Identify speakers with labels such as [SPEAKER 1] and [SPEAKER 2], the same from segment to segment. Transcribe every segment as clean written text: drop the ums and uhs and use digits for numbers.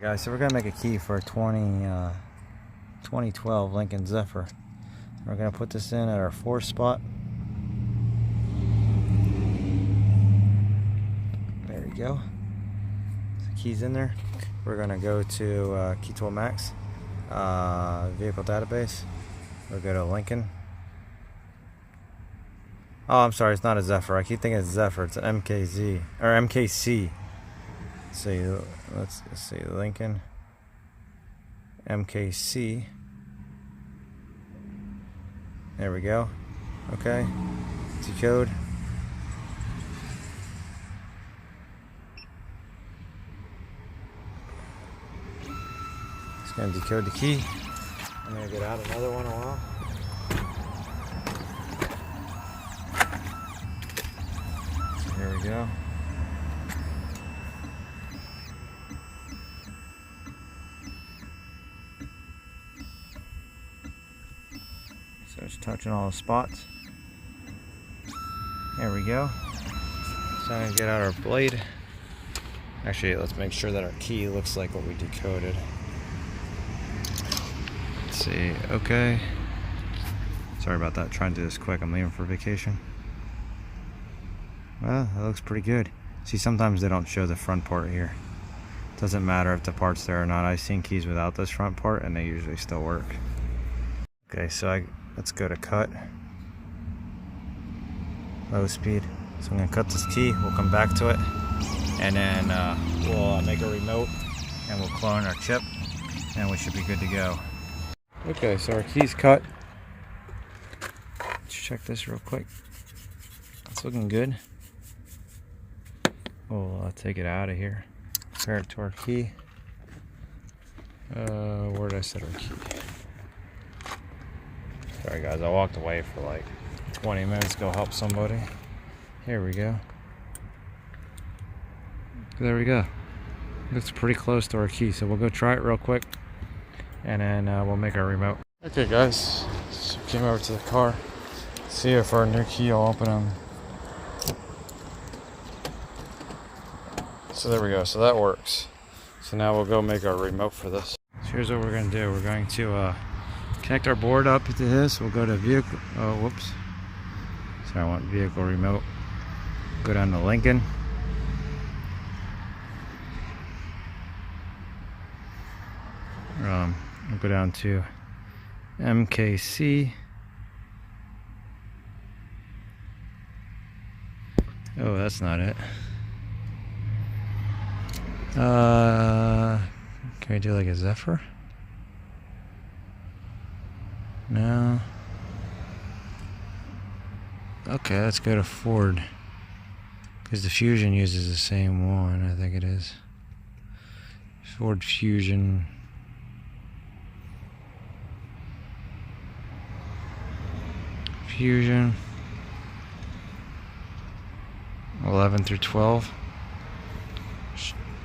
[SPEAKER 1] Guys, so we're gonna make a key for a 2012 Lincoln Zephyr. We're gonna put this in at our 4th spot. There we go. The key's in there. We're gonna go to Key Tool Max vehicle database. We'll go to Lincoln. Oh, I'm sorry, it's not a Zephyr. I keep thinking it's Zephyr. It's an MKZ or MKC. Let's see, Lincoln MKC. There we go. Okay. Decode. It's going to decode the key. I'm going to get out another one a while. So here we go. So it's touching all the spots. There we go. So I'm going to get out our blade. Actually, let's make sure that our key looks like what we decoded. Let's see. Okay. Sorry about that. Trying to do this quick. I'm leaving for vacation. Well, that looks pretty good. See, sometimes they don't show the front part here. Doesn't matter if the part's there or not. I've seen keys without this front part and they usually still work. Okay, so let's go to cut. Low speed. So I'm going to cut this key. We'll come back to it. And then we'll make a remote and we'll clone our chip. And we should be good to go. Okay, so our key's cut. Let's check this real quick. It's looking good. We'll take it out of here. Compare it to our key. Where did I set our key? Sorry guys, I walked away for like 20 minutes to go help somebody. Here we go. There we go. Looks pretty close to our key, so we'll go try it real quick and then we'll make our remote. Okay guys, so came over to the car. See if our new key will open them. So there we go, so that works. So now we'll go make our remote for this. So here's what we're going to do. We're going to connect our board up to this. We'll go to vehicle, oh whoops. So I want vehicle remote. Go down to Lincoln. We'll go down to MKC. Oh, that's not it. Can we do like a Zephyr? No. Okay, let's go to Ford. Because the Fusion uses the same one, I think it is. Ford Fusion. Fusion. 11 through 12.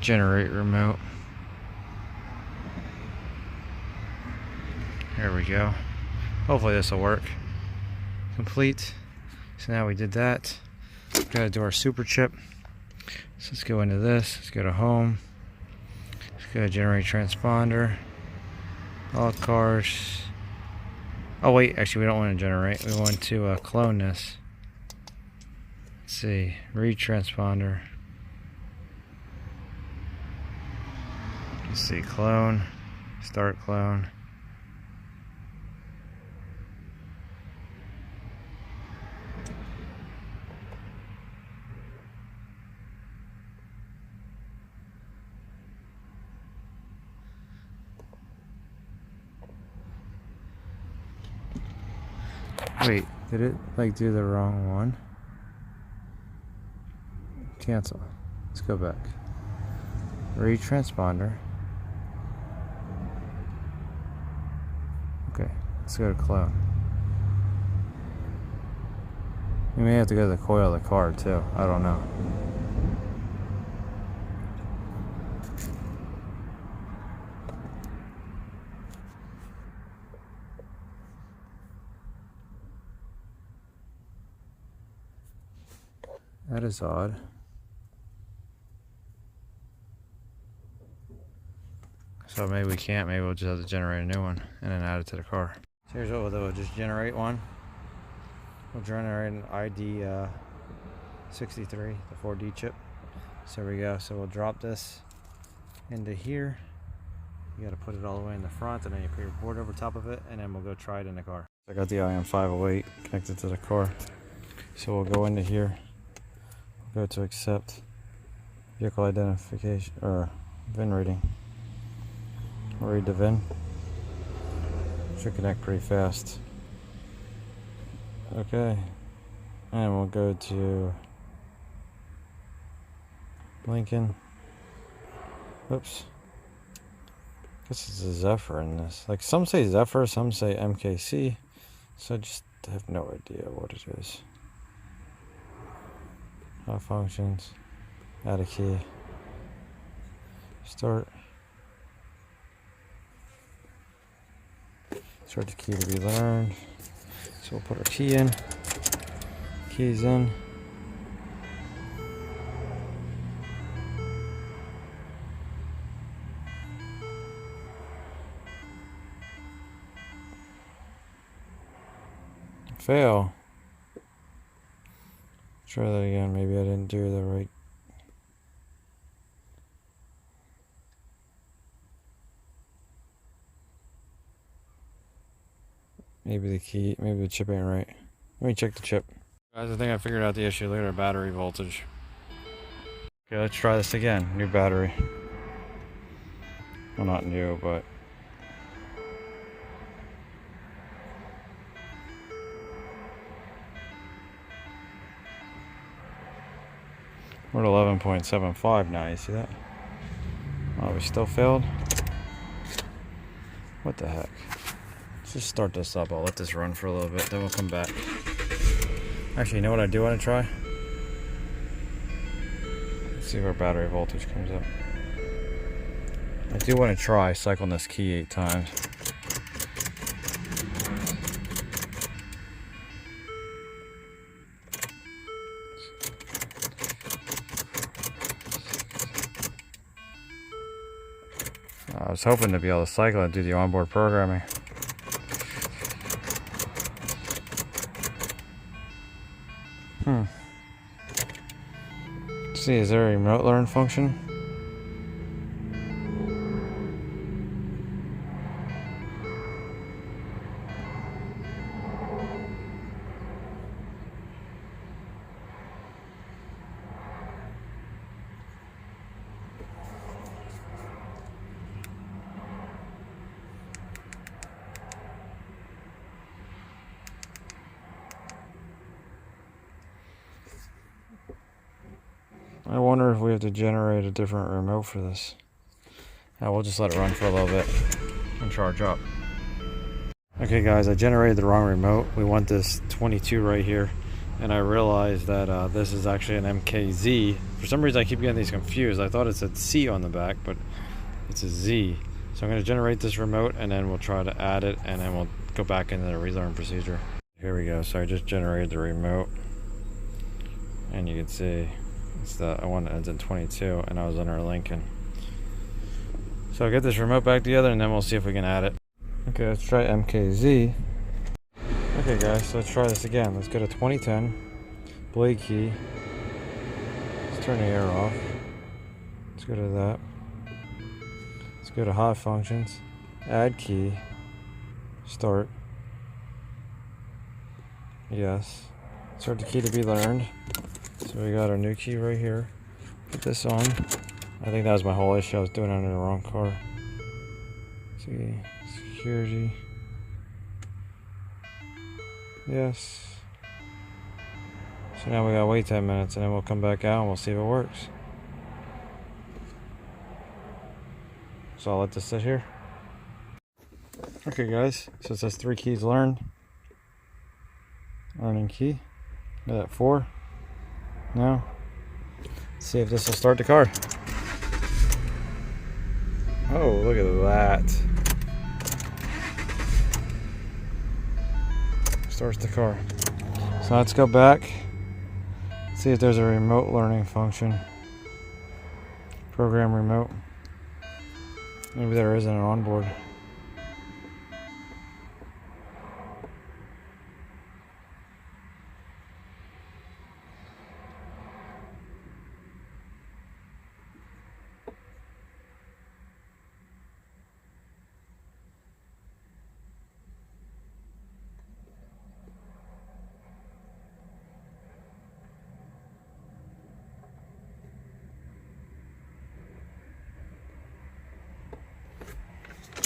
[SPEAKER 1] Generate remote. There we go. Hopefully this will work. Complete. So now we did that. We've got to do our super chip. So let's go into this. Let's go to home. Let's go to generate transponder. All cars. Oh wait, actually we don't want to generate. We want to clone this. Let's see. Read transponder. Let's see. Clone. Start clone. Wait, did it like do the wrong one? Cancel. Let's go back. Read transponder. Okay, let's go to clone. You may have to go to the coil of the car too. I don't know. That is odd. So maybe we can't. Maybe we'll just have to generate a new one and then add it to the car. So here's what we'll do. We'll just generate one. We'll generate an ID 63, the 4D chip. So there we go. So we'll drop this into here. You got to put it all the way in the front, and then you put your board over top of it, and then we'll go try it in the car. I got the IM 508 connected to the car. So we'll go into here. We'll go to accept vehicle identification or VIN reading. We'll read the VIN. Should connect pretty fast. Okay. And we'll go to Lincoln. Oops. Guess it's a Zephyr in this. Like some say Zephyr, some say MKZ. So I just have no idea what it is. How functions. Add a key. Start. Start the key to be learned. So we'll put our key in. Keys in. Fail. Try that again. Maybe I didn't do the right. Maybe the key, maybe the chip ain't right. Let me check the chip. Guys, I think I figured out the issue later. Battery voltage. Okay, let's try this again. New battery. Well, not new, but. We're at 11.75 now, you see that? Oh, we still failed? What the heck? Let's just start this up. I'll let this run for a little bit, then we'll come back. Actually, you know what I do want to try? Let's see if our battery voltage comes up. I do want to try cycling this key 8 times. I was hoping to be able to cycle and do the onboard programming. Let's see, is there a remote learn function? I wonder if we have to generate a different remote for this. We'll just let it run for a little bit and charge up. Okay guys, I generated the wrong remote. We want this 22 right here, and I realized that this is actually an MKZ. For some reason I keep getting these confused. I thought it said C on the back, but it's a Z. So I'm going to generate this remote, and then we'll try to add it, and then we'll go back into the relearn procedure. Here we go. So I just generated the remote, and you can see it's the one that ends in 22, and I was under Lincoln. So I'll get this remote back together, and then we'll see if we can add it. Okay, let's try MKZ. Okay guys, so let's try this again. Let's go to 2010, blade key. Let's turn the air off. Let's go to that. Let's go to hot functions, add key, start. Yes. Start the key to be learned. So we got our new key right here. Put this on. I think that was my whole issue. I was doing it under the wrong car. See, security. Yes. So now we gotta wait 10 minutes, and then we'll come back out and we'll see if it works. So I'll let this sit here. Okay guys, so it says 3 keys learned. Learning key. Got that 4. Now, let's see if this will start the car. Oh, look at that. Starts the car. So let's go back. See if there's a remote learning function. Program remote. Maybe there isn't an onboard.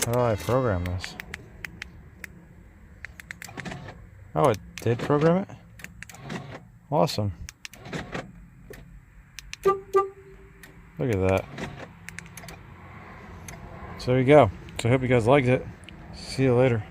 [SPEAKER 1] How do I program this? Oh, it did program it? Awesome. Look at that. So there you go. So I hope you guys liked it. See you later.